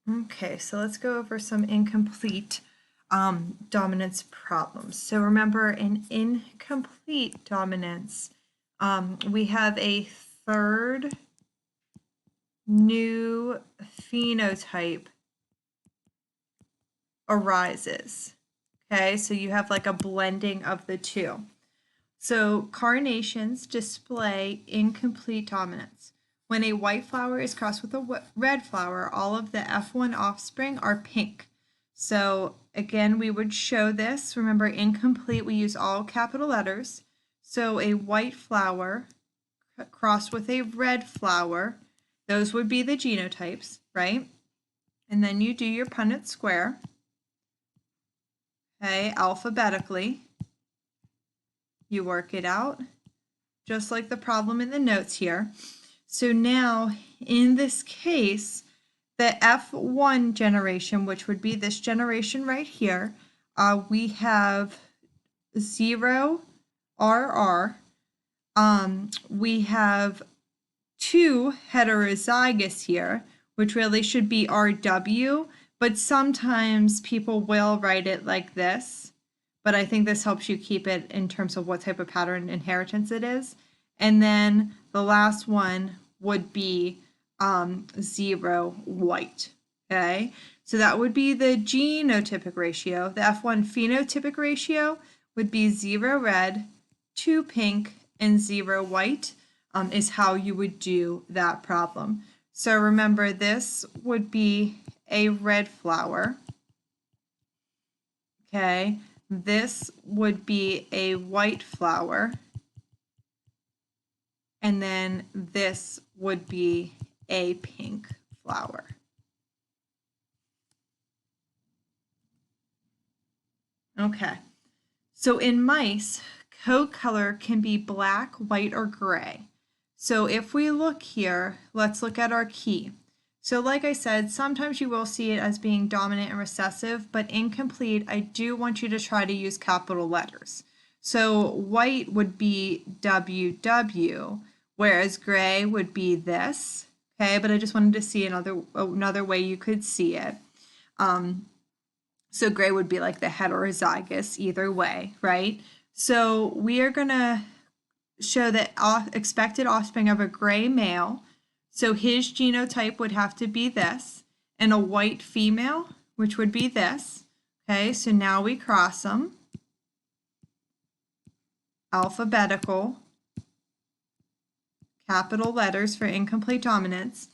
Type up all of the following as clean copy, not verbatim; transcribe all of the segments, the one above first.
Okay, so let's go over some incomplete dominance problems. So remember, in incomplete dominance, we have a third new phenotype arises. Okay, so you have like a blending of the two. So carnations display incomplete dominance. When a white flower is crossed with a red flower, all of the F1 offspring are pink. So again, we would show this. Remember, incomplete, we use all capital letters. So a white flower crossed with a red flower, those would be the genotypes, right? And then you do your Punnett square, okay, alphabetically. You work it out, just like the problem in the notes here. So now, in this case, the F1 generation, which would be this generation right here, we have 0 RR. We have 2 heterozygous here, which really should be RW, but sometimes people will write it like this. But I think this helps you keep it in terms of what type of pattern inheritance it is. And then the last one would be 0 white, okay? So that would be the genotypic ratio. The F1 phenotypic ratio would be 0 red, 2 pink, and 0 white is how you would do that problem. So remember, this would be a red flower, okay? This would be a white flower, and then this would be a pink flower. Okay, so in mice, coat color can be black, white, or gray. So if we look here, let's look at our key. So like I said, sometimes you will see it as being dominant and recessive, but incomplete, I do want you to try to use capital letters. So white would be WW, whereas gray would be this, okay? But I just wanted to see another way you could see it. So gray would be like the heterozygous either way, right? So we are gonna show the expected offspring of a gray male. So his genotype would have to be this, and a white female, which would be this. Okay, so now we cross them. Alphabetical, capital letters for incomplete dominance.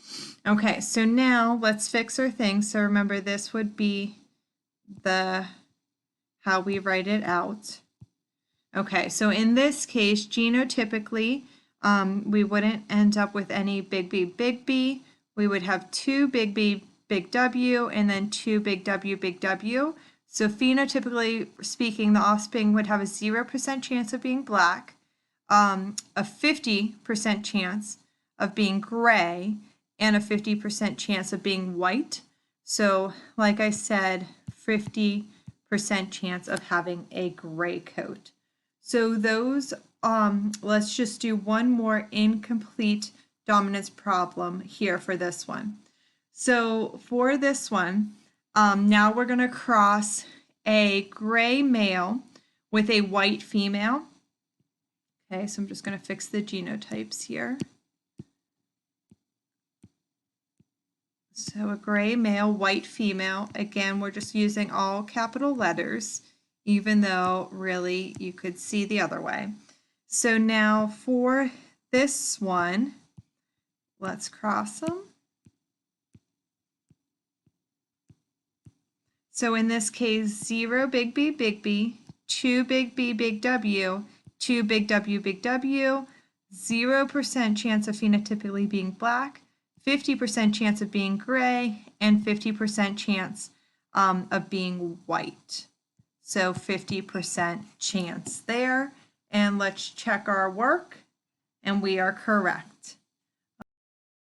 Okay, so now let's fix our thing. So remember, this would be how we write it out. Okay, so in this case, genotypically, we wouldn't end up with any big B, big B. We would have 2 big B, big W, and then 2 big W, big W. So phenotypically speaking, the offspring would have a 0% chance of being black, a 50% chance of being gray, and a 50% chance of being white. So like I said, 50% chance of having a gray coat. So those, let's just do one more incomplete dominance problem here for this one. So for this one, now we're going to cross a gray male with a white female. Okay, so I'm just going to fix the genotypes here. So a gray male, white female. Again, we're just using all capital letters, even though really you could see the other way. So now for this one, let's cross them. So in this case, 0 big B, big B, 2 big B, big W, 2 big W, big W, 0% chance of phenotypically being black, 50% chance of being gray, and 50% chance of being white. So 50% chance there. And let's check our work, and we are correct.